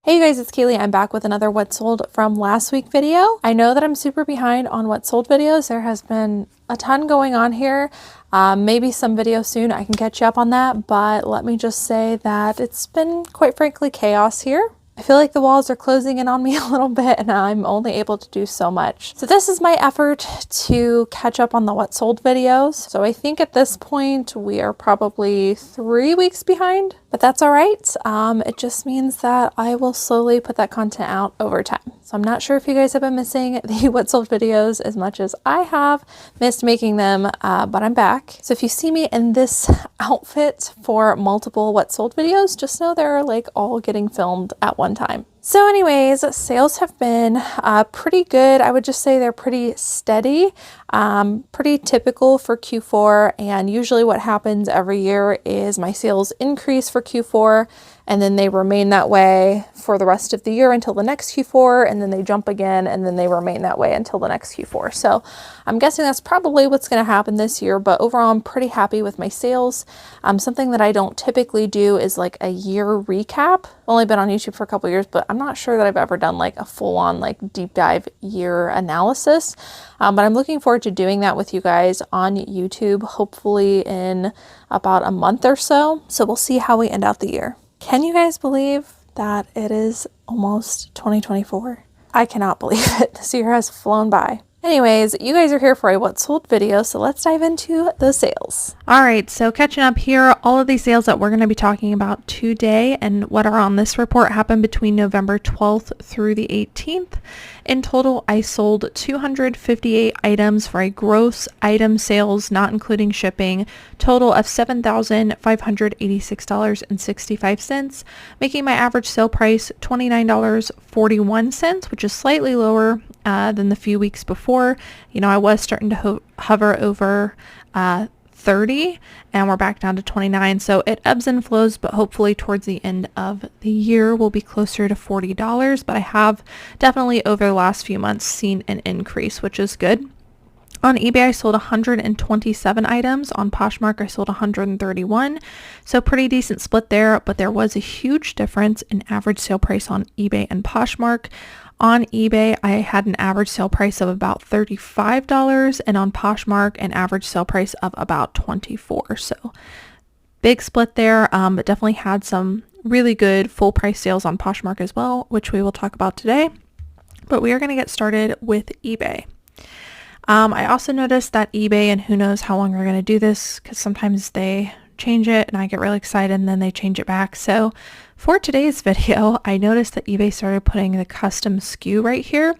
Hey you guys, it's Cayley. I'm back with another what sold from last week video. I know that I'm super behind on what sold videos. There has been a ton going on here. Maybe some video soon I can catch you up on that, but let me just say that it's been quite frankly chaos here. I feel like the walls are closing in on me a little bit and I'm only able to do so much. So this is my effort to catch up on the what sold videos. So I think at this point we are probably 3 weeks behind, but that's all right. It just means that I will slowly put that content out over time. So I'm not sure if you guys have been missing the what sold videos as much as I have missed making them, but I'm back. So if you see me in this outfit for multiple what sold videos, just know they're like all getting filmed at one time. So anyways, sales have been pretty good. I would just say they're pretty steady, pretty typical for Q4. And usually what happens every year is my sales increase for Q4 and then they remain that way for the rest of the year until the next Q4, and then they jump again and then they remain that way until the next Q4. So I'm guessing that's probably what's going to happen this year, but overall I'm pretty happy with my sales. Something that I don't typically do is like a year recap. I've only been on YouTube for a couple years, but I'm not sure that I've ever done like a full-on like deep dive year analysis. But I'm looking forward to doing that with you guys on YouTube, hopefully in about a month or so. So we'll see how we end out the year. Can you guys believe that it is almost 2024? I cannot believe it. This year has flown by. Anyways, you guys are here for a what sold video, so let's dive into the sales. All right, so catching up here, all of these sales that we're going to be talking about today and what are on this report happened between November 12th through the 18th. In total, I sold 258 items for a gross item sales, not including shipping, total of $7,586.65, making my average sale price $29.41, which is slightly lower than the few weeks before. You know, I was starting to hover over 30 and we're back down to 29. So it ebbs and flows, but hopefully towards the end of the year we'll be closer to $40. But I have definitely over the last few months seen an increase, which is good. On eBay, I sold 127 items. On Poshmark, I sold 131. So pretty decent split there, but there was a huge difference in average sale price on eBay and Poshmark. On eBay, I had an average sale price of about $35, and on Poshmark, an average sale price of about $24. So big split there, but definitely had some really good full price sales on Poshmark as well, which we will talk about today. But we are going to get started with eBay. I also noticed that eBay, and who knows how long we're going to do this, because sometimes they change it and I get really excited and then they change it back. So for today's video, I noticed that eBay started putting the custom SKU right here.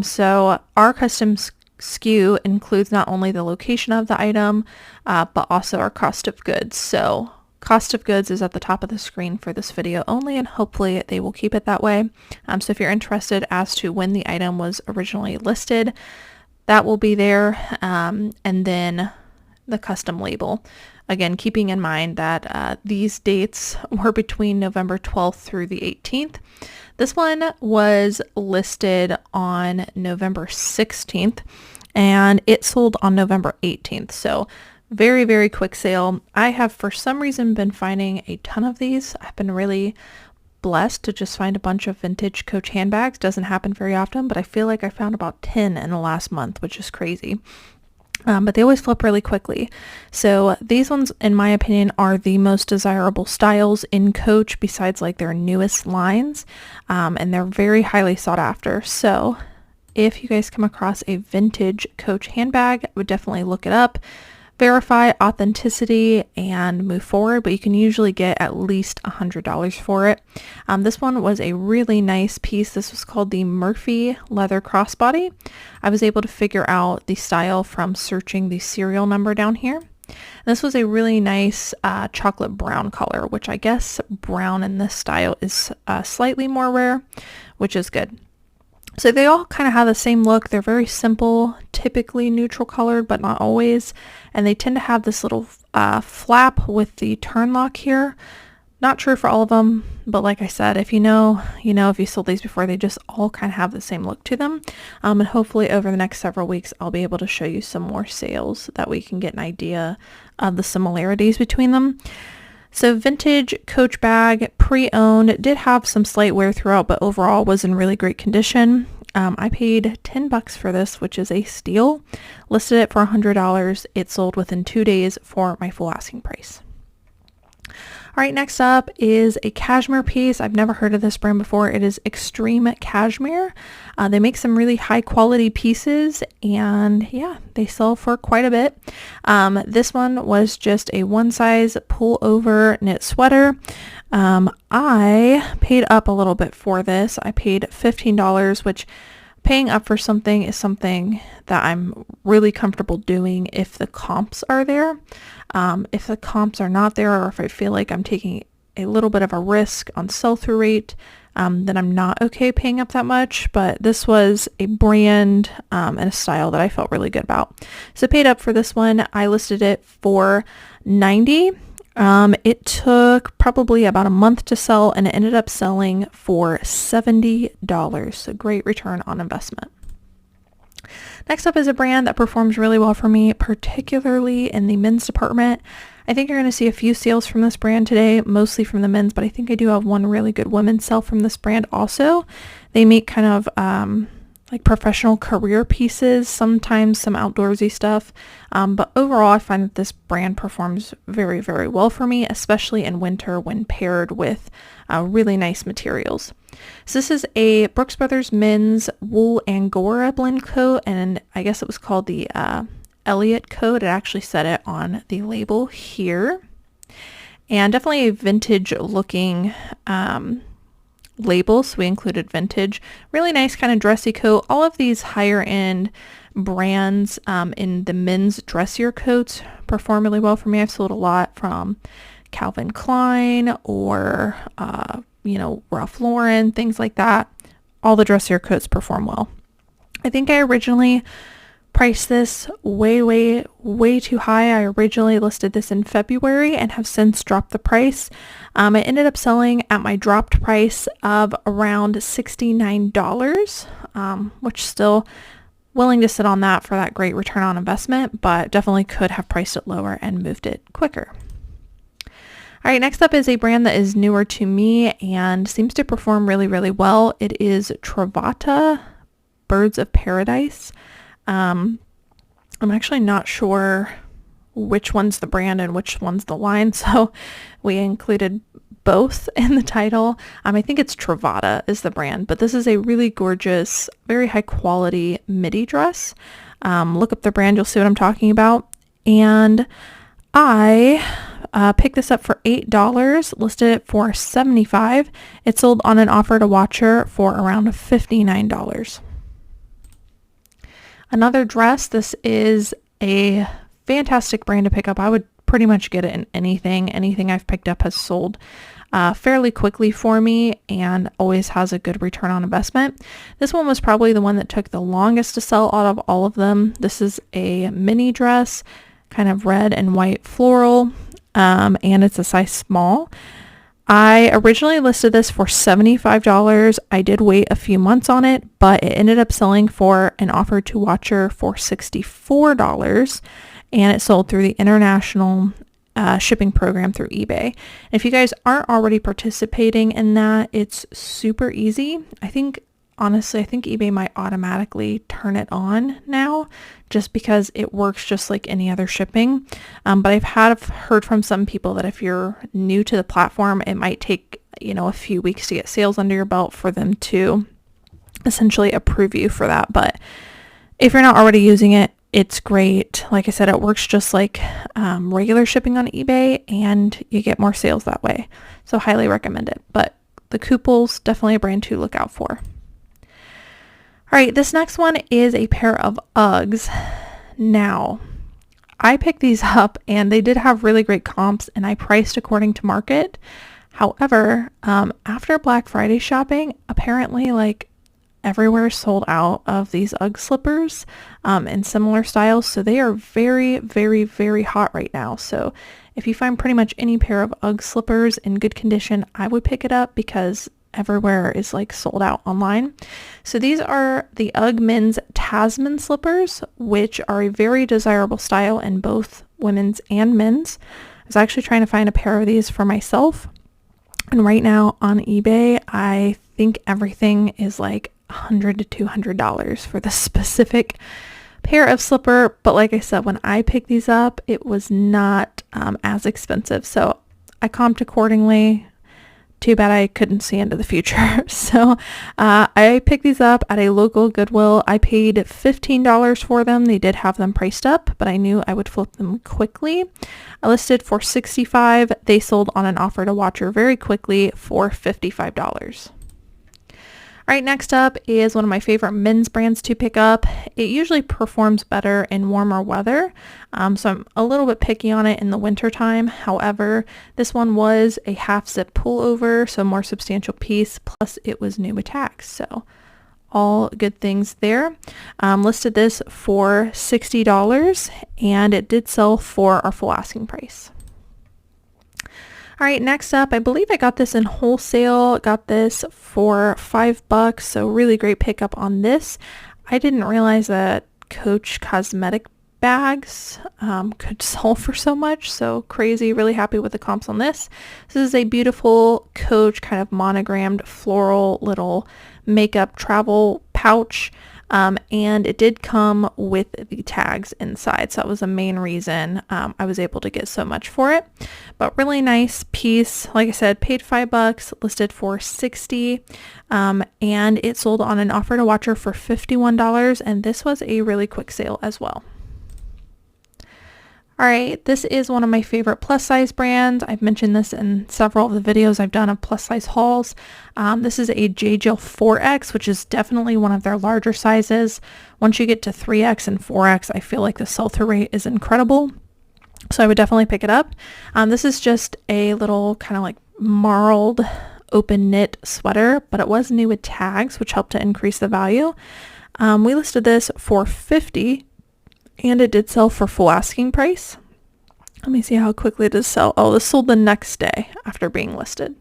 So our custom SKU includes not only the location of the item, but also our cost of goods. So cost of goods is at the top of the screen for this video only, and hopefully they will keep it that way. So if you're interested as to when the item was originally listed, that will be there. And then the custom label. Again, keeping in mind that these dates were between November 12th through the 18th. This one was listed on November 16th and it sold on November 18th. So very, very quick sale. I have for some reason been finding a ton of these. I've been really blessed to just find a bunch of vintage Coach handbags. Doesn't happen very often, but I feel like I found about 10 in the last month, which is crazy. But they always flip really quickly. So these ones, in my opinion, are the most desirable styles in Coach besides like their newest lines. And they're very highly sought after. So if you guys come across a vintage Coach handbag, I would definitely look it up, verify authenticity, and move forward. But you can usually get at least $100 for it. This one was a really nice piece. This was called the Murphy leather crossbody. I was able to figure out the style from searching the serial number down here. This was a really nice chocolate brown color, which I guess brown in this style is slightly more rare, which is good. So they all kind of have the same look. They're very simple, typically neutral colored, but not always. And they tend to have this little flap with the turn lock here. Not true for all of them, but like I said, if you know, if you sold these before, they just all kind of have the same look to them. And hopefully over the next several weeks, I'll be able to show you some more sales so that we can get an idea of the similarities between them. So vintage Coach bag, pre-owned, did have some slight wear throughout, but overall was in really great condition. I paid $10 for this, which is a steal. Listed it for $100. It sold within 2 days for my full asking price. All right, next up is a cashmere piece. I've never heard of this brand before. It is Extreme Cashmere. They make some really high quality pieces, and yeah, they sell for quite a bit. This one was just a one size pullover knit sweater. I paid up a little bit for this. I paid $15, which paying up for something is something that I'm really comfortable doing if the comps are there. If the comps are not there, or if I feel like I'm taking a little bit of a risk on sell-through rate, then I'm not okay paying up that much. But this was a brand and a style that I felt really good about. So paid up for this one. I listed it for $90. It took probably about a month to sell, and it ended up selling for $70. So great return on investment. Next up is a brand that performs really well for me, particularly in the men's department. I think you're going to see a few sales from this brand today, mostly from the men's, but I think I do have one really good women's sale from this brand also. They make kind of like professional career pieces, sometimes some outdoorsy stuff, but overall I find that this brand performs very, very well for me, especially in winter when paired with really nice materials. So this is a Brooks Brothers men's wool Angora blend coat, and I guess it was called the Elliott coat. It actually said it on the label here, and definitely a vintage looking label, so we included vintage. Really nice kind of dressy coat. All of these higher end brands in the men's dressier coats perform really well for me. I've sold a lot from Calvin Klein or Ralph Lauren, things like that. All the dressier coats perform well. I think I originally priced this way too high. I originally listed this in February and have since dropped the price. It ended up selling at my dropped price of around $69, which still willing to sit on that for that great return on investment, but definitely could have priced it lower and moved it quicker. All right, next up is a brand that is newer to me and seems to perform really, really well. It is Travata Birds of Paradise. I'm actually not sure which one's the brand and which one's the line, so we included both in the title. I think it's Travata is the brand, but this is a really gorgeous, very high quality midi dress. Look up the brand, you'll see what I'm talking about. And I picked this up for $8, listed it for $75. It sold on an offer to Watcher for around $59. Another dress, this is a fantastic brand to pick up. I would pretty much get it in anything. Anything I've picked up has sold fairly quickly for me and always has a good return on investment. This one was probably the one that took the longest to sell out of all of them. This is a mini dress, kind of red and white floral, and it's a size small. I originally listed this for $75. I did wait a few months on it, but it ended up selling for an offer to Watcher for $64, and it sold through the international shipping program through eBay. If you guys aren't already participating in that, it's super easy. Honestly, I think eBay might automatically turn it on now just because it works just like any other shipping. But I've heard from some people that if you're new to the platform, it might take, a few weeks to get sales under your belt for them to essentially approve you for that. But if you're not already using it, it's great. Like I said, it works just like regular shipping on eBay, and you get more sales that way. So highly recommend it. But the Kooples, definitely a brand to look out for. All right, this next one is a pair of Uggs. Now, I picked these up and they did have really great comps, and I priced according to market. However, after Black Friday shopping, apparently everywhere sold out of these Ugg slippers in similar styles. So they are very, very, very hot right now. So if you find pretty much any pair of Ugg slippers in good condition, I would pick it up because everywhere is sold out online. So these are the Ugg men's Tasman slippers, which are a very desirable style in both women's and men's. I was actually trying to find a pair of these for myself. And right now on eBay, I think everything is like $100 to $200 for the specific pair of slipper. But like I said, when I picked these up, it was not as expensive. So I comped accordingly. Too bad I couldn't see into the future. So I picked these up at a local Goodwill. I paid $15 for them. They did have them priced up, but I knew I would flip them quickly. I listed for $65. They sold on an offer to watcher very quickly for $55. All right, next up is one of my favorite men's brands to pick up. It usually performs better in warmer weather, so I'm a little bit picky on it in the winter time. However, this one was a half zip pullover, so more substantial piece, plus it was new with tags, so all good things there. Listed this for $60, and it did sell for our full asking price. All right, next up, I believe I got this in wholesale. Got this for $5, so really great pickup on this. I didn't realize that Coach cosmetic bags could sell for so much, so crazy. Really happy with the comps on this. This is a beautiful Coach kind of monogrammed floral little makeup travel pouch. And it did come with the tags inside, so that was the main reason I was able to get so much for it. But really nice piece. Like I said, paid $5, listed for $60, and it sold on an offer to watcher for $51, and this was a really quick sale as well. All right, this is one of my favorite plus size brands. I've mentioned this in several of the videos I've done of plus size hauls. This is a J.Jill 4X, which is definitely one of their larger sizes. Once you get to 3X and 4X, I feel like the sell-through rate is incredible. So I would definitely pick it up. This is just a little kind of like marled open knit sweater, but it was new with tags, which helped to increase the value. We listed this for $50. And it did sell for full asking price. Let me see how quickly it does sell. Oh, this sold the next day after being listed.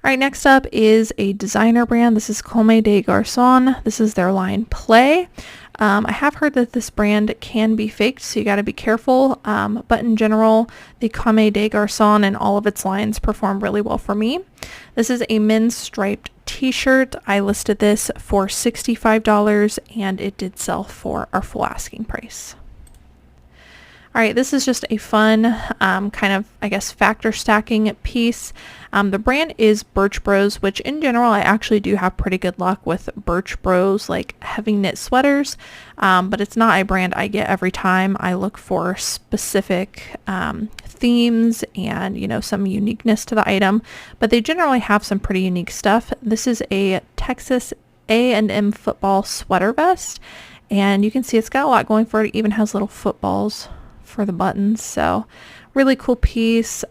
All right, next up is a designer brand. This is Comme des Garçons. This is their line Play. I have heard that this brand can be faked, so you got to be careful. But in general, the Comme des Garçons and all of its lines perform really well for me. This is a men's striped t-shirt. I listed this for $65, and it did sell for our full asking price. All right, this is just a fun kind of, I guess, factor stacking piece. The brand is Birch Bros, which in general, I actually do have pretty good luck with Birch Bros, like heavy knit sweaters, but it's not a brand I get every time. I look for specific themes and, you know, some uniqueness to the item, but they generally have some pretty unique stuff. This is a Texas A&M football sweater vest, and you can see it's got a lot going for it. It even has little footballs for the buttons, so really cool piece.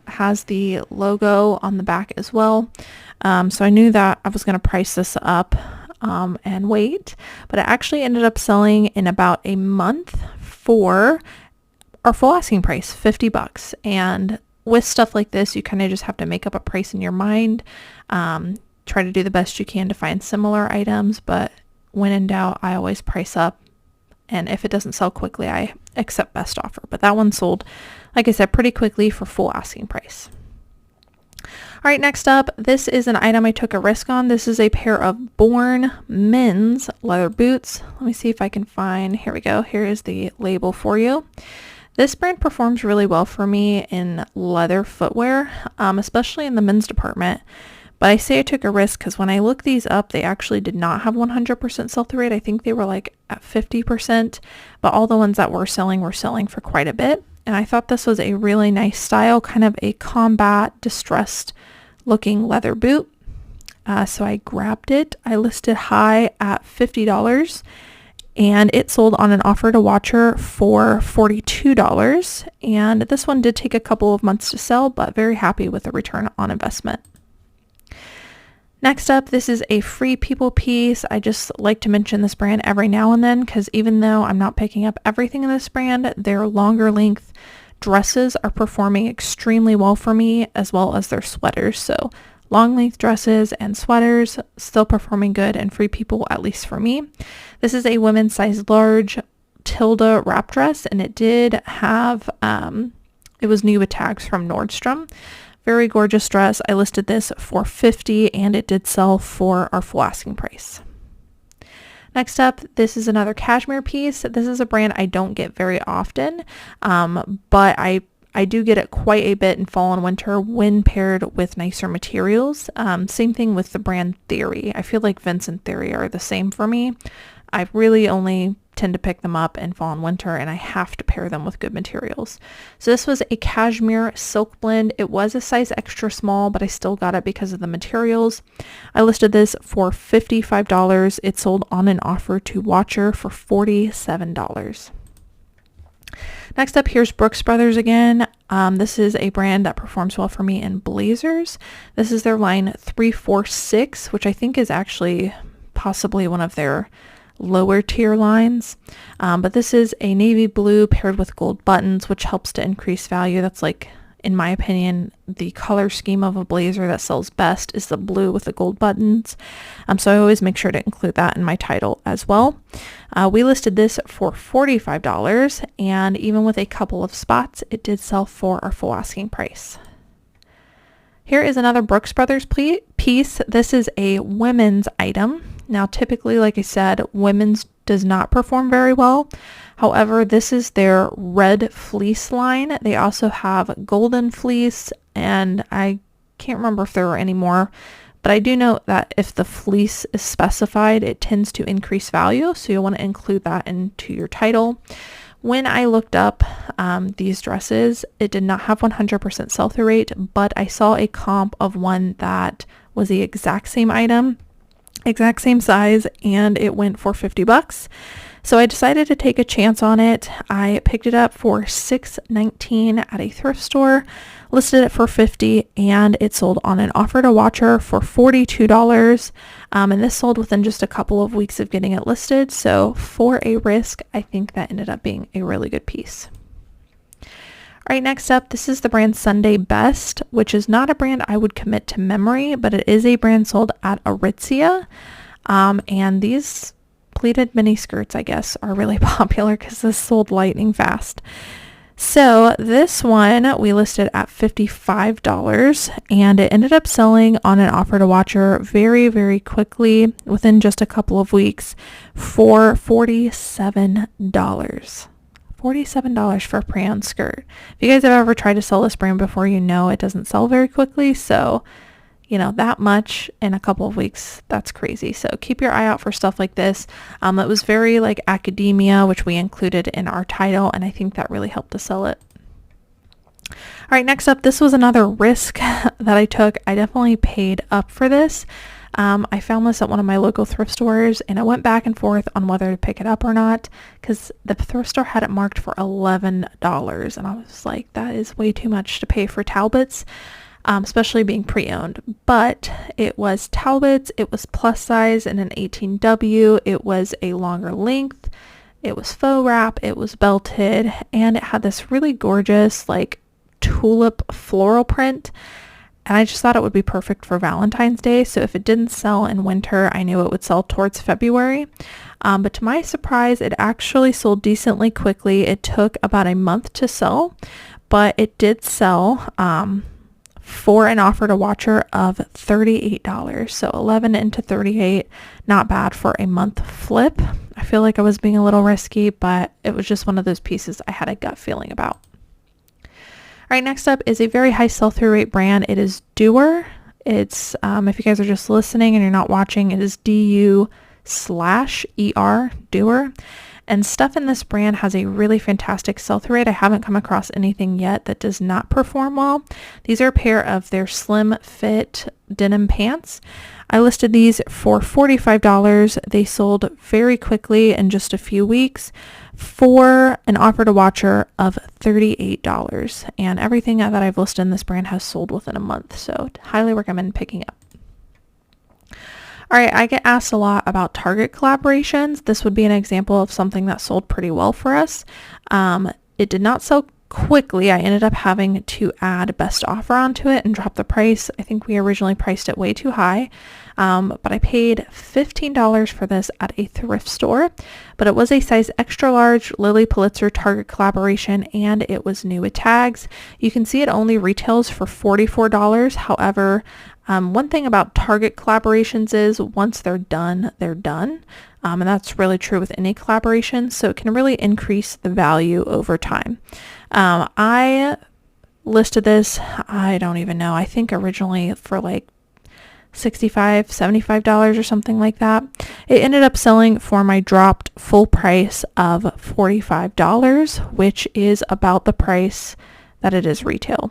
Has the logo on the back as well, so I knew that I was going to price this up and wait, but it actually ended up selling in about a month for our full asking price, $50. And with stuff like this, you kind of just have to make up a price in your mind, try to do the best you can to find similar items, but when in doubt, I always price up. And if it doesn't sell quickly, I accept best offer. But that one sold, like I said, pretty quickly for full asking price. All right, next up, this is an item I took a risk on. This is a pair of Born men's leather boots. Let me see if I can find, here we go. Here is the label for you. This brand performs really well for me in leather footwear, especially in the men's department. But I say I took a risk because when I looked these up, they actually did not have 100% sell-through rate. I think they were like at 50%, but all the ones that were selling for quite a bit. And I thought this was a really nice style, kind of a combat distressed looking leather boot. So I grabbed it. I listed high at $50, and it sold on an offer to watcher for $42. And this one did take a couple of months to sell, but very happy with the return on investment. Next up, this is a Free People piece. I just like to mention this brand every now and then because even though I'm not picking up everything in this brand, their longer length dresses are performing extremely well for me, as well as their sweaters. So long length dresses and sweaters still performing good, and Free People, at least for me. This is a women's size large Tilda wrap dress, and it did have, it was new with tags from Nordstrom. Very gorgeous dress. I listed this for $50 and it did sell for our full asking price. Next up, this is another cashmere piece. This is a brand I don't get very often, but I do get it quite a bit in fall and winter when paired with nicer materials. Same thing with the brand Theory. I feel like Vince and Theory are the same for me. I really only tend to pick them up in fall and winter, and I have to pair them with good materials. So this was a cashmere silk blend. It was a size extra small, but I still got it because of the materials. I listed this for $55. It sold on an offer to Watcher for $47. Next up, here's Brooks Brothers again. This is a brand that performs well for me in blazers. This is their line 346, which I think is actually possibly one of their lower tier lines, but this is a navy blue paired with gold buttons, which helps to increase value. That's, like, in my opinion, the color scheme of a blazer that sells best is the blue with the gold buttons. So I always make sure to include that in my title as well. We listed this for $45, and even with a couple of spots, it did sell for our full asking price. Here is another Brooks Brothers piece. This is a women's item. Now, typically, like I said, women's does not perform very well. However, this is their red fleece line. They also have golden fleece, and I can't remember if there are any more, but I do know that if the fleece is specified, it tends to increase value, so you'll want to include that into your title. When I looked up these dresses, it did not have 100% sell-through rate, but I saw a comp of one that was the exact same item, exact same size, and it went for $50. So I decided to take a chance on it. I picked it up for $6.19 at a thrift store, listed it for $50, and it sold on an offer to Watcher for $42. And this sold within just a couple of weeks of getting it listed. So for a risk, I think that ended up being a really good piece. All right, next up, this is the brand Sunday Best, which is not a brand I would commit to memory, but it is a brand sold at Aritzia. And these pleated mini skirts, I guess, are really popular because this sold lightning fast. So this one we listed at $55, and it ended up selling on an offer to Watcher very, very quickly within just a couple of weeks for $47. $47 for a pre-owned skirt. If you guys have ever tried to sell this brand before, you know it doesn't sell very quickly. So, you know, that much in a couple of weeks, that's crazy. So keep your eye out for stuff like this. It was very like academia, which we included in our title, and I think that really helped to sell it. All right, next up, this was another risk that I took. I definitely paid up for this. I found this at one of my local thrift stores, and I went back and forth on whether to pick it up or not because the thrift store had it marked for $11, and I was like, that is way too much to pay for Talbots, especially being pre-owned. But it was Talbots, it was plus size and an 18W, it was a longer length, it was faux wrap, it was belted, and it had this really gorgeous like tulip floral print. And I just thought it would be perfect for Valentine's Day. So if it didn't sell in winter, I knew it would sell towards February. But to my surprise, it actually sold decently quickly. It took about a month to sell, but it did sell for an offer to Watcher of $38. So 11 into 38, not bad for a month flip. I feel like I was being a little risky, but it was just one of those pieces I had a gut feeling about. All right, next up is a very high sell-through rate brand. It is Doer. It's, if you guys are just listening and you're not watching, it is DU/ER, Doer. And stuff in this brand has a really fantastic sell-through rate. I haven't come across anything yet that does not perform well. These are a pair of their slim fit denim pants. I listed these for $45. They sold very quickly in just a few weeks for an offer to Watcher of $38. And everything that I've listed in this brand has sold within a month. So highly recommend picking up. All right, I get asked a lot about Target collaborations. This would be an example of something that sold pretty well for us. It did not sell quickly I ended up having to add best offer onto it and drop the price. I think we originally priced it way too high, but I paid $15 for this at a thrift store, but it was a size extra large Lily Pulitzer Target collaboration, and it was new with tags. You can see it only retails for $44. However, one thing about Target collaborations is once they're done, they're done. And that's really true with any collaboration. So it can really increase the value over time. I listed this, I don't even know, I think originally for like $65, $75 or something like that. It ended up selling for my dropped full price of $45, which is about the price that it is retail.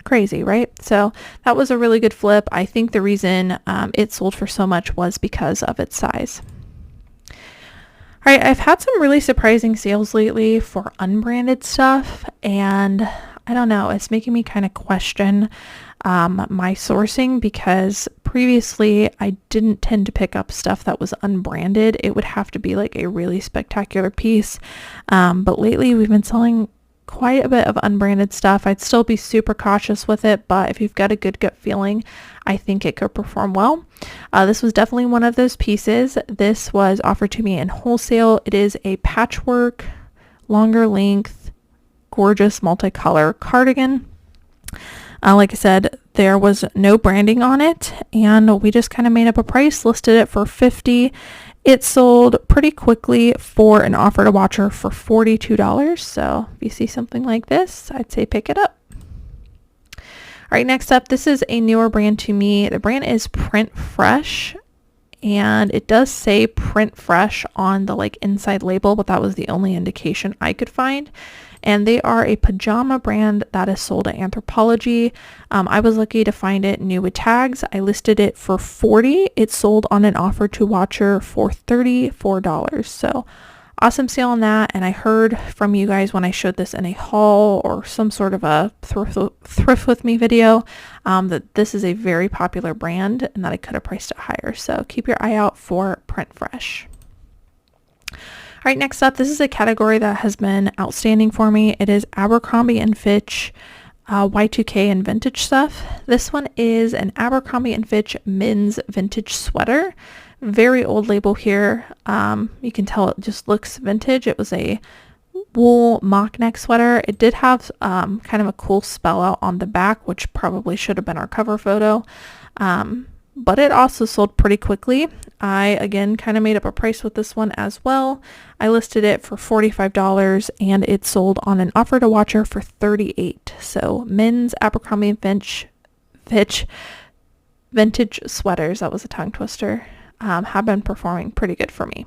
Crazy, right? So that was a really good flip. I think the reason it sold for so much was because of its size. All right, I've had some really surprising sales lately for unbranded stuff, and I don't know, it's making me kind of question my sourcing, because previously I didn't tend to pick up stuff that was unbranded. It would have to be like a really spectacular piece, but lately we've been selling quite a bit of unbranded stuff. I'd still be super cautious with it, but if you've got a good gut feeling, I think it could perform well. This was definitely one of those pieces. This was offered to me in wholesale. It is a patchwork, longer length, gorgeous multicolor cardigan. Like I said, there was no branding on it, and we just kind of made up a price, listed it for $50. It sold pretty quickly for an offer to watcher for $42. So if you see something like this, I'd say pick it up. All right, next up, this is a newer brand to me. The brand is Print Fresh, and it does say Print Fresh on the like inside label, but that was the only indication I could find. And they are a pajama brand that is sold at Anthropologie. I was lucky to find it new with tags. I listed it for $40. It sold on an offer to watcher for $34. So awesome sale on that. And I heard from you guys when I showed this in a haul or some sort of a thrift with me video, that this is a very popular brand and that I could have priced it higher. So keep your eye out for Print Fresh. All right, next up, this is a category that has been outstanding for me. It is Abercrombie & Fitch Y2K and vintage stuff. This one is an Abercrombie & Fitch men's vintage sweater. Very old label here. You can tell it just looks vintage. It was a wool mock neck sweater. It did have kind of a cool spell out on the back, which probably should have been our cover photo. But it also sold pretty quickly. I, again, kind of made up a price with this one as well. I listed it for $45 and it sold on an offer to watcher for $38. So men's Abercrombie & Fitch vintage sweaters, that was a tongue twister, have been performing pretty good for me.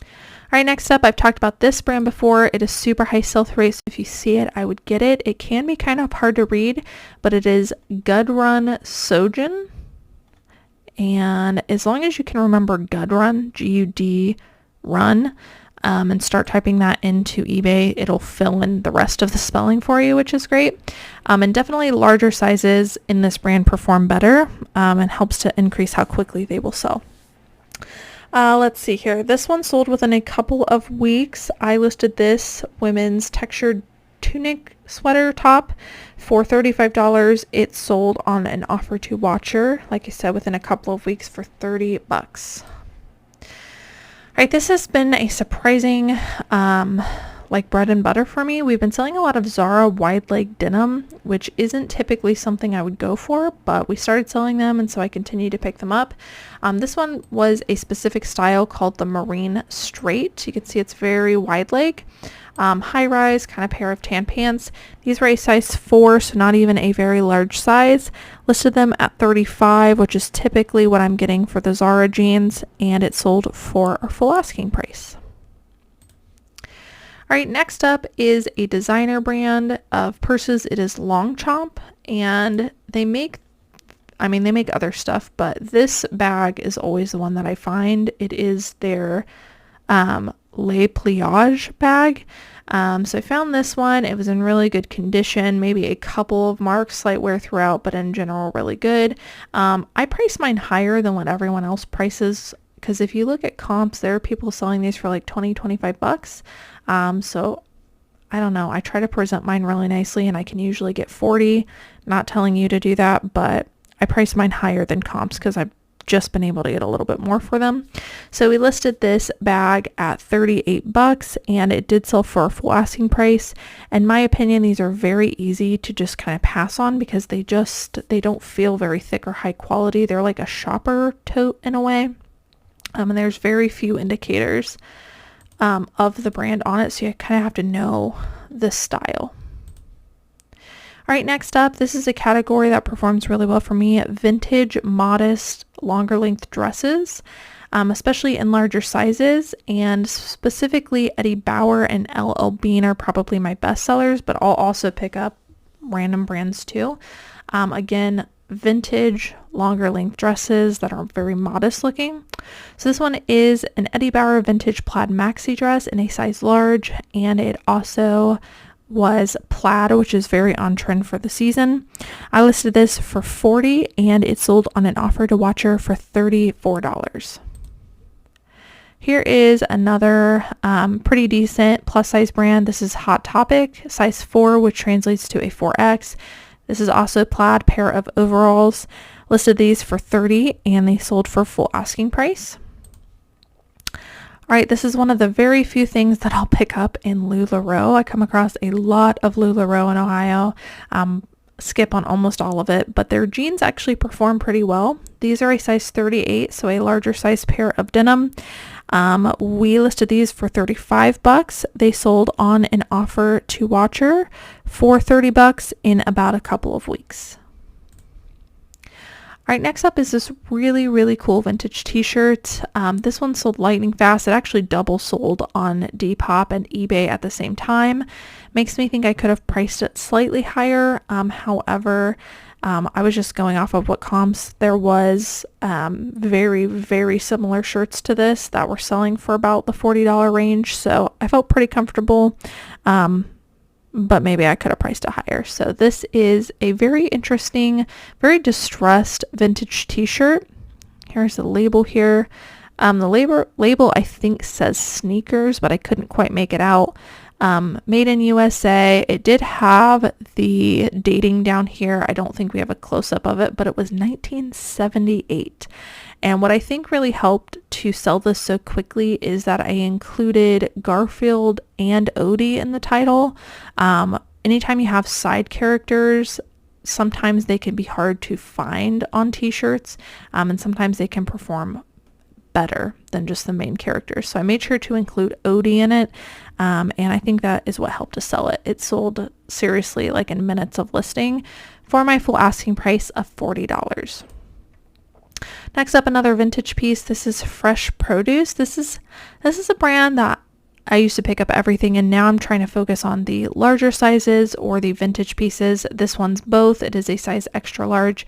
All right, next up, I've talked about this brand before. It is super high sell-through rate, so if you see it, I would get it. It can be kind of hard to read, but it is Gudrun Sojin. And as long as you can remember Gudrun, G-U-D, run, and start typing that into eBay, it'll fill in the rest of the spelling for you, which is great. And definitely larger sizes in this brand perform better, and helps to increase how quickly they will sell. Let's see here. This one sold within a couple of weeks. I listed this women's textured tunic sweater top for $35. It sold on an offer to watcher, like I said, within a couple of weeks for $30. All right, this has been a surprising like bread and butter for me. We've been selling a lot of Zara wide leg denim, which isn't typically something I would go for, but we started selling them, and so I continue to pick them up. This one was a specific style called the Marine Straight. You can see it's very wide leg. High rise kind of pair of tan pants. These were a size 4, so not even a very large size. Listed them at $35, which is typically what I'm getting for the Zara jeans, and it sold for our full asking price. All right, next up is a designer brand of purses. It is Longchamp, and they make other stuff, but this bag is always the one that I find. It is their Le Pliage bag. So I found this one. It was in really good condition, maybe a couple of marks, slight wear throughout, but in general, really good. I priced mine higher than what everyone else prices, because if you look at comps, there are people selling these for like $20, $25. So I don't know, I try to present mine really nicely and I can usually get 40. Not telling you to do that, but I price mine higher than comps because I've just been able to get a little bit more for them. So we listed this bag at $38 and it did sell for a full asking price. In my opinion, these are very easy to just kind of pass on because they don't feel very thick or high quality. They're like a shopper tote in a way. And there's very few indicators of the brand on it, so you kind of have to know the style. All right, next up, this is a category that performs really well for me: vintage, modest, longer length dresses, especially in larger sizes, and specifically Eddie Bauer and LL Bean are probably my best sellers, but I'll also pick up random brands too. Again, vintage, longer length dresses that are very modest looking. So this one is an Eddie Bauer vintage plaid maxi dress in a size large, and it also was plaid, which is very on trend for the season. I listed this for $40 and it sold on an offer to watcher for $34. Here is another pretty decent plus size brand. This is Hot Topic, size 4, which translates to a 4X. This is also plaid pair of overalls. Listed these for $30 and they sold for full asking price. All right, this is one of the very few things that I'll pick up in LuLaRoe. I come across a lot of LuLaRoe in Ohio. Skip on almost all of it, but their jeans actually perform pretty well. These are a size 38, so a larger size pair of denim. We listed these for $35. They sold on an offer to watcher for $30 in about a couple of weeks. All right, next up is this really, really cool vintage t-shirt. This one sold lightning fast. It actually double sold on Depop and eBay at the same time. Makes me think I could have priced it slightly higher. However, I was just going off of what comps. There was very, very similar shirts to this that were selling for about the $40 range. So I felt pretty comfortable. But maybe I could have priced it higher. So this is a very interesting, very distressed vintage t-shirt. Here's the label here. The label I think says sneakers, but I couldn't quite make it out. Made in USA. It did have the dating down here. I don't think we have a close-up of it, but it was 1978. And what I think really helped to sell this so quickly is that I included Garfield and Odie in the title. Anytime you have side characters, sometimes they can be hard to find on t-shirts, and sometimes they can perform better than just the main characters. So I made sure to include Odie in it, and I think that is what helped to sell it. It sold seriously like in minutes of listing for my full asking price of $40. Next up, another vintage piece. This is Fresh Produce. This is a brand that I used to pick up everything, and now I'm trying to focus on the larger sizes or the vintage pieces. This one's both. It is a size extra large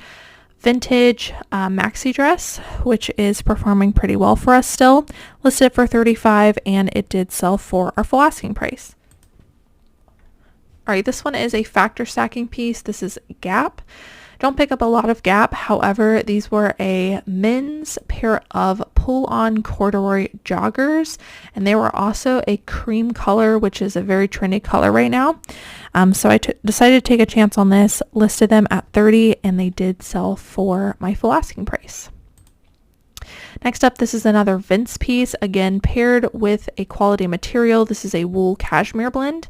vintage maxi dress, which is performing pretty well for us still. Listed for $35 and it did sell for our full asking price. All right, this one is a factor stacking piece. This is Gap. Don't pick up a lot of Gap. However, these were a men's pair of pull-on corduroy joggers, and they were also a cream color, which is a very trendy color right now. So I decided to take a chance on this, listed them at $30, and they did sell for my full asking price. Next up, this is another Vince piece, again paired with a quality material. This is a wool cashmere blend.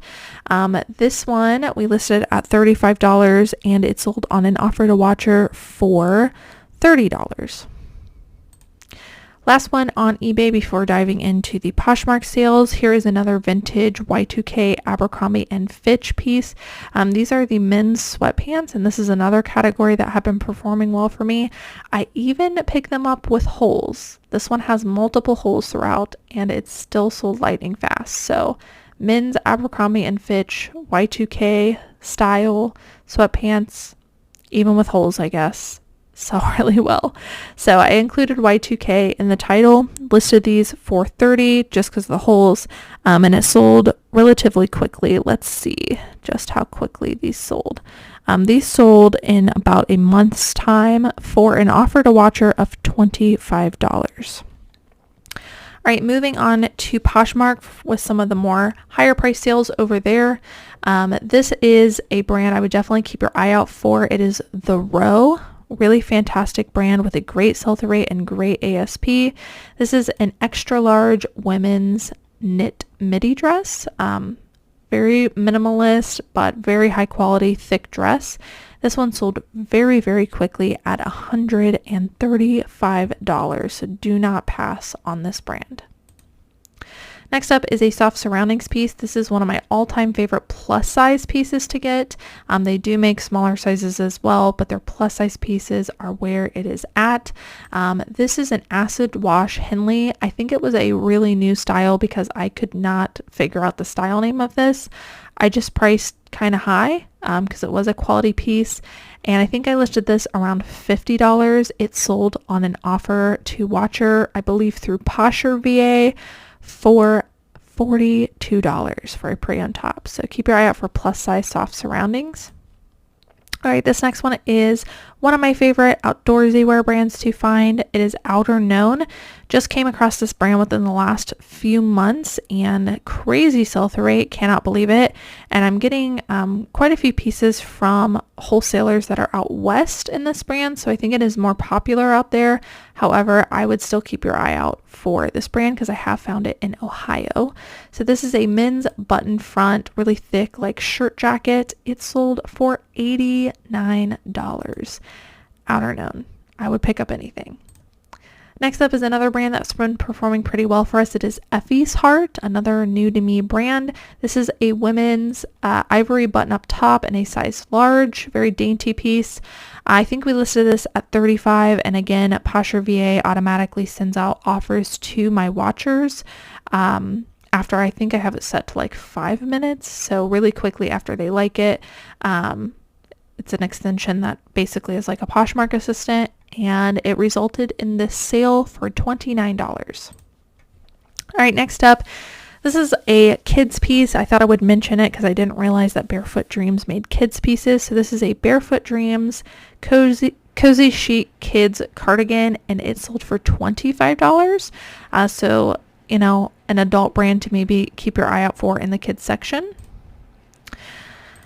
This one we listed at $35 and it sold on an offer to watcher for $30. Last one on eBay before diving into the Poshmark sales. Here is another vintage Y2K Abercrombie and Fitch piece. These are the men's sweatpants, and this is another category that have been performing well for me. I even picked them up with holes. This one has multiple holes throughout, and it's still sold lightning fast. So men's Abercrombie and Fitch Y2K style sweatpants, even with holes, I guess, sell really well. So I included Y2K in the title, listed these for $30 just because of the holes, and it sold relatively quickly. Let's see just how quickly these sold. These sold in about a month's time for an offer to watcher of $25. right, moving on to Poshmark with some of the more higher price sales over there. This is a brand I would definitely keep your eye out for. It is The Row. Really fantastic brand with a great sell-through rate and great ASP. This is an extra large women's knit midi dress. Very minimalist, but very high quality, thick dress. This one sold very, very quickly at $135, so do not pass on this brand. Next up is a soft surroundings piece. This is one of my all-time favorite plus size pieces to get. They do make smaller sizes as well, but their plus size pieces are where it is at. This is an acid wash Henley. I think it was a really new style because I could not figure out the style name of this. I just priced kind of high because it was a quality piece, and I think I listed this around $50. It sold on an offer to Watcher, I believe through Poshmark VA, for $42 for a pre-owned top. So keep your eye out for plus size soft surroundings. All right, this next one is one of my favorite outdoorsy wear brands to find. It is Outer Known. Just came across this brand within the last few months and crazy sell-through rate. Cannot believe it. And I'm getting quite a few pieces from wholesalers that are out west in this brand. So I think it is more popular out there. However, I would still keep your eye out for this brand because I have found it in Ohio. So this is a men's button front, really thick like shirt jacket. It sold for $89. Outer Known. I would pick up anything. Next up is another brand that's been performing pretty well for us. It is Effie's Heart, another new to me brand. This is a women's ivory button-up top in a size large, very dainty piece. I think we listed this at $35, and again, Poshmark VA automatically sends out offers to my watchers after I think I have it set to like 5 minutes. So really quickly after they like it. It's an extension that basically is like a Poshmark assistant, and it resulted in this sale for $29. All right, next up, this is a kids piece. I thought I would mention it because I didn't realize that Barefoot Dreams made kids pieces. So this is a Barefoot Dreams cozy chic kids cardigan, and it sold for $25. So, you know, an adult brand to maybe keep your eye out for in the kids section.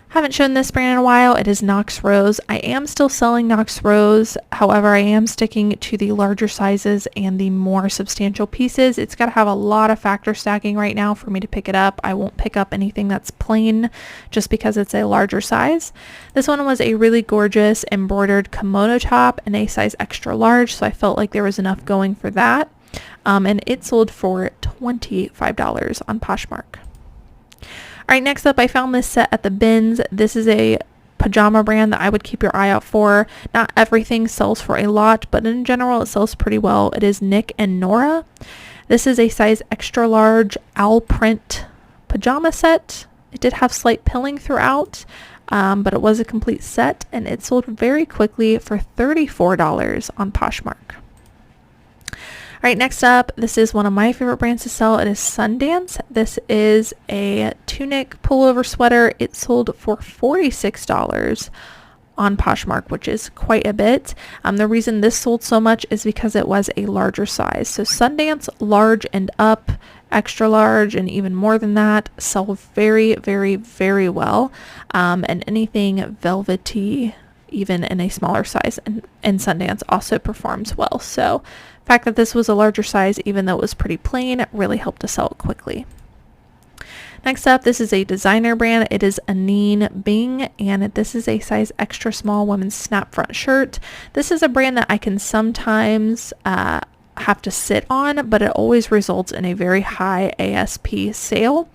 Haven't shown this brand in a while. It is Knox Rose. I am still selling Knox Rose. However, I am sticking to the larger sizes and the more substantial pieces. It's got to have a lot of factor stacking right now for me to pick it up. I won't pick up anything that's plain just because it's a larger size. This one was a really gorgeous embroidered kimono top in a size extra large, so I felt like there was enough going for that. And it sold for $25 on Poshmark. All right, next up, I found this set at the bins. This is a pajama brand that I would keep your eye out for. Not everything sells for a lot, but in general, it sells pretty well. It is Nick and Nora. This is a size extra large owl print pajama set. It did have slight pilling throughout, but it was a complete set, and it sold very quickly for $34 on Poshmark. All right, next up, this is one of my favorite brands to sell. It is Sundance. This is a tunic pullover sweater. It sold for $46 on Poshmark, which is quite a bit. The reason this sold so much is because it was a larger size. So Sundance large and up, extra large, and even more than that sell very, very, very well. And anything velvety, even in a smaller size, and Sundance also performs well. So the fact that this was a larger size, even though it was pretty plain, really helped to sell it quickly. Next up, this is a designer brand. It is Anine Bing, and this is a size extra small women's snap front shirt. This is a brand that I can sometimes have to sit on, but it always results in a very high ASP sale.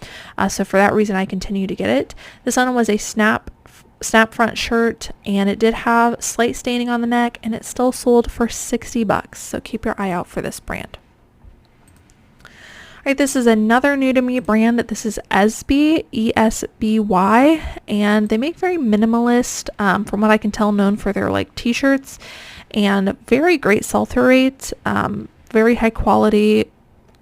So for that reason, I continue to get it. This one was a snap front shirt, and it did have slight staining on the neck, and it still sold for $60. So keep your eye out for this brand. All right, this is another new to me brand. This is Esby, E-S-B-Y, and they make very minimalist, from what I can tell, known for their like t-shirts, and very great sell-through rates, very high quality.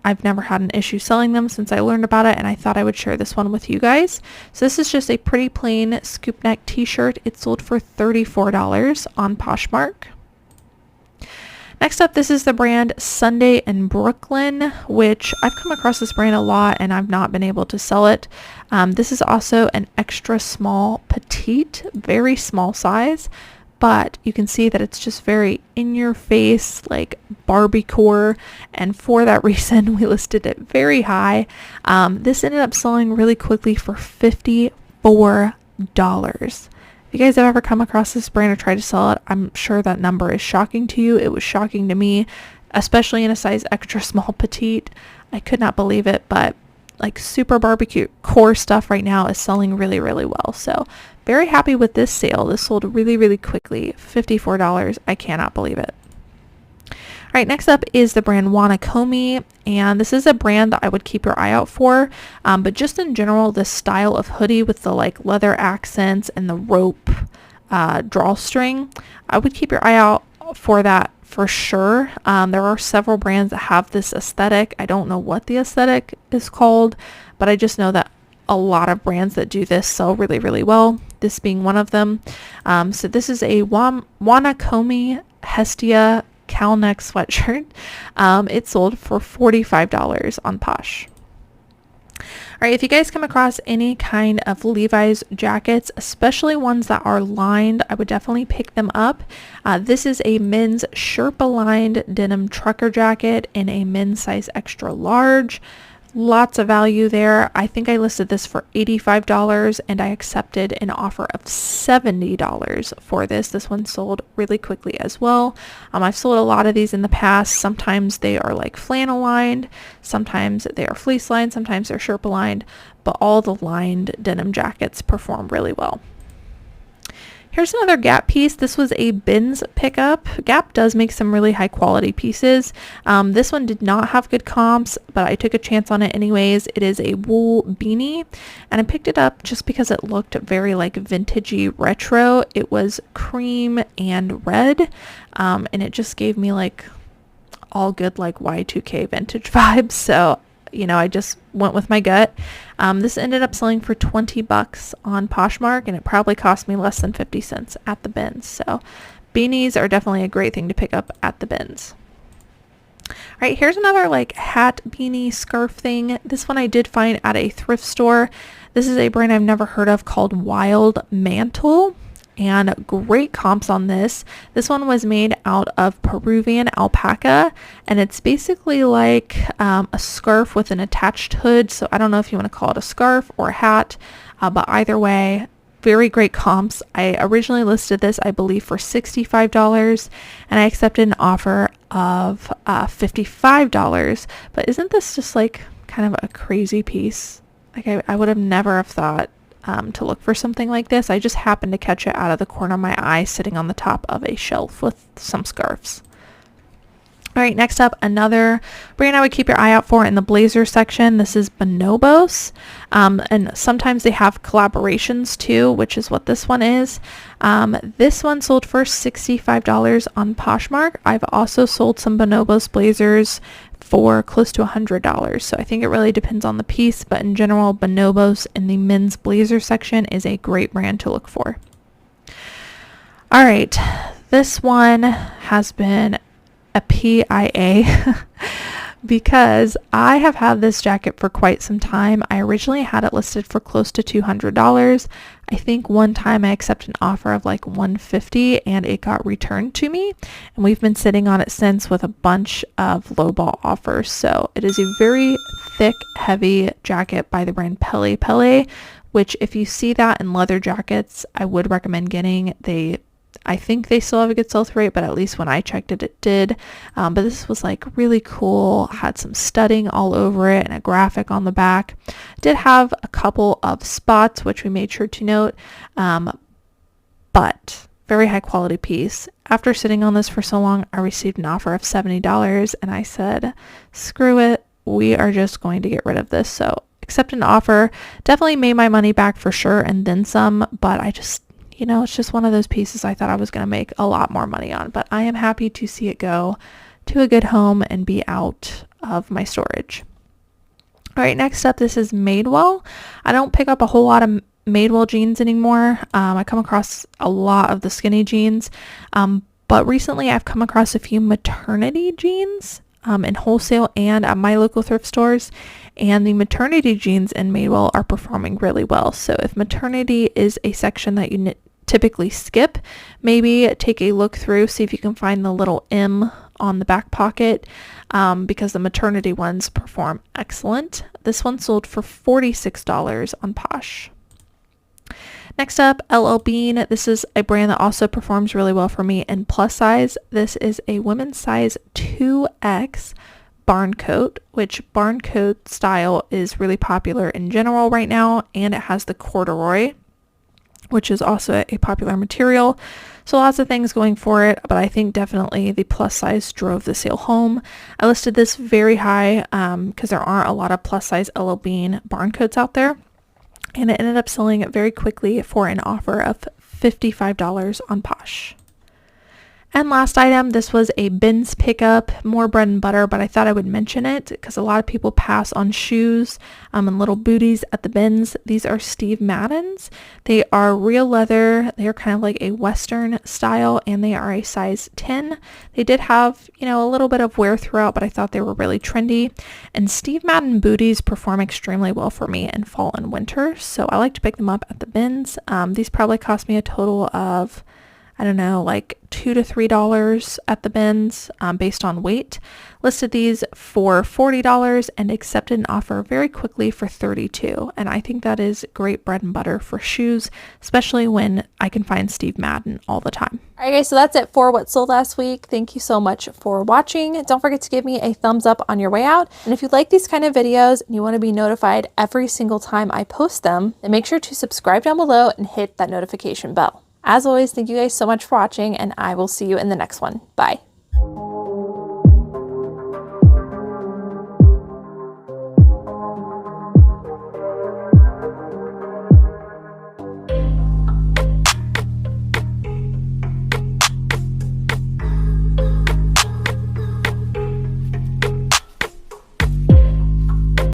I've never had an issue selling them since I learned about it, and I thought I would share this one with you guys. So this is just a pretty plain scoop neck t-shirt. It sold for $34 on Poshmark. Next up, this is the brand Sunday in Brooklyn, which I've come across this brand a lot and I've not been able to sell it. This is also an extra small petite, very small size, but you can see that it's just very in your face, like Barbie-core, and for that reason we listed it very high. This ended up selling really quickly for $54. If you guys have ever come across this brand or tried to sell it, I'm sure that number is shocking to you. It was shocking to me, especially in a size extra small petite. I could not believe it, but like super barbecue core stuff right now is selling really, really well. So very happy with this sale. This sold really, really quickly. $54. I cannot believe it. All right, next up is the brand Wanakomi, and this is a brand that I would keep your eye out for, but just in general, this style of hoodie with the like leather accents and the rope drawstring, I would keep your eye out for that for sure. There are several brands that have this aesthetic. I don't know what the aesthetic is called, but I just know that a lot of brands that do this sell really, really well, this being one of them. So this is a Wanakomi Hestia cowl neck sweatshirt. It sold for $45 on Posh. All right, if you guys come across any kind of Levi's jackets, especially ones that are lined, I would definitely pick them up. This is a men's Sherpa lined denim trucker jacket in a men's size extra large. Lots of value there. I think I listed this for $85 and I accepted an offer of $70 for this. This one sold really quickly as well. I've sold a lot of these in the past. Sometimes they are like flannel lined, sometimes they are fleece lined, sometimes they're Sherpa lined, but all the lined denim jackets perform really well. Here's another Gap piece. This was a bins pickup. Gap does make some really high quality pieces. This one did not have good comps, but I took a chance on it anyways. It is a wool beanie, and I picked it up just because it looked very like vintagey retro. It was cream and red, and it just gave me like all good like Y2K vintage vibes. So I just went with my gut. This ended up selling for $20 on Poshmark, and it probably cost me less than 50 cents at the bins. So beanies are definitely a great thing to pick up at the bins. All right, here's another like hat, beanie, scarf thing. This one I did find at a thrift store. This is a brand I've never heard of called Wild Mantle. And great comps on this. This one was made out of Peruvian alpaca, and it's basically like a scarf with an attached hood. So I don't know if you want to call it a scarf or a hat, but either way, very great comps. I originally listed this, I believe, for $65, and I accepted an offer of $55. But isn't this just like kind of a crazy piece? Like I would have never have thought to look for something like this. I just happened to catch it out of the corner of my eye sitting on the top of a shelf with some scarves. All right, next up, another brand I would keep your eye out for in the blazer section. This is Bonobos, and sometimes they have collaborations too, which is what this one is. This one sold for $65 on Poshmark. I've also sold some Bonobos blazers for close to $100. So I think it really depends on the piece, but in general, Bonobos in the men's blazer section is a great brand to look for. All right, this one has been a PIA because I have had this jacket for quite some time. I originally had it listed for close to $200. I think one time I accepted an offer of like $150 and it got returned to me, and we've been sitting on it since with a bunch of lowball offers. So it is a very thick, heavy jacket by the brand Pele Pele, which if you see that in leather jackets, I would recommend getting. I think they still have a good sell-through rate, but at least when I checked it, it did. But this was like really cool, had some studding all over it and a graphic on the back. Did have a couple of spots, which we made sure to note, but very high quality piece. After sitting on this for so long, I received an offer of $70 and I said, screw it, we are just going to get rid of this. So accepted an offer, definitely made my money back for sure and then some, but I just, it's just one of those pieces I thought I was going to make a lot more money on, but I am happy to see it go to a good home and be out of my storage. All right, next up, this is Madewell. I don't pick up a whole lot of Madewell jeans anymore. I come across a lot of the skinny jeans, But recently I've come across a few maternity jeans in wholesale and at my local thrift stores, and the maternity jeans in Madewell are performing really well. So if maternity is a section that you typically skip, maybe take a look through, see if you can find the little M on the back pocket, because the maternity ones perform excellent. This one sold for $46 on Posh. Next up, LL Bean. This is a brand that also performs really well for me in plus size. This is a women's size 2X barn coat, which barn coat style is really popular in general right now, and it has the corduroy, which is also a popular material. So lots of things going for it, but I think definitely the plus size drove the sale home. I listed this very high because there aren't a lot of plus size LL Bean barn coats out there. And it ended up selling very quickly for an offer of $55 on Posh. And last item, this was a bins pickup, more bread and butter, but I thought I would mention it because a lot of people pass on shoes and little booties at the bins. These are Steve Madden's. They are real leather. They are kind of like a Western style, and they are a size 10. They did have, a little bit of wear throughout, but I thought they were really trendy. And Steve Madden booties perform extremely well for me in fall and winter, so I like to pick them up at the bins. These probably cost me a total of, I don't know, like $2 to $3 at the bins based on weight. Listed these for $40 and accepted an offer very quickly for $32. And I think that is great bread and butter for shoes, especially when I can find Steve Madden all the time. All right, guys, so that's it for what sold last week. Thank you so much for watching. Don't forget to give me a thumbs up on your way out. And if you like these kind of videos and you want to be notified every single time I post them, then make sure to subscribe down below and hit that notification bell. As always, thank you guys so much for watching, and I will see you in the next one. Bye.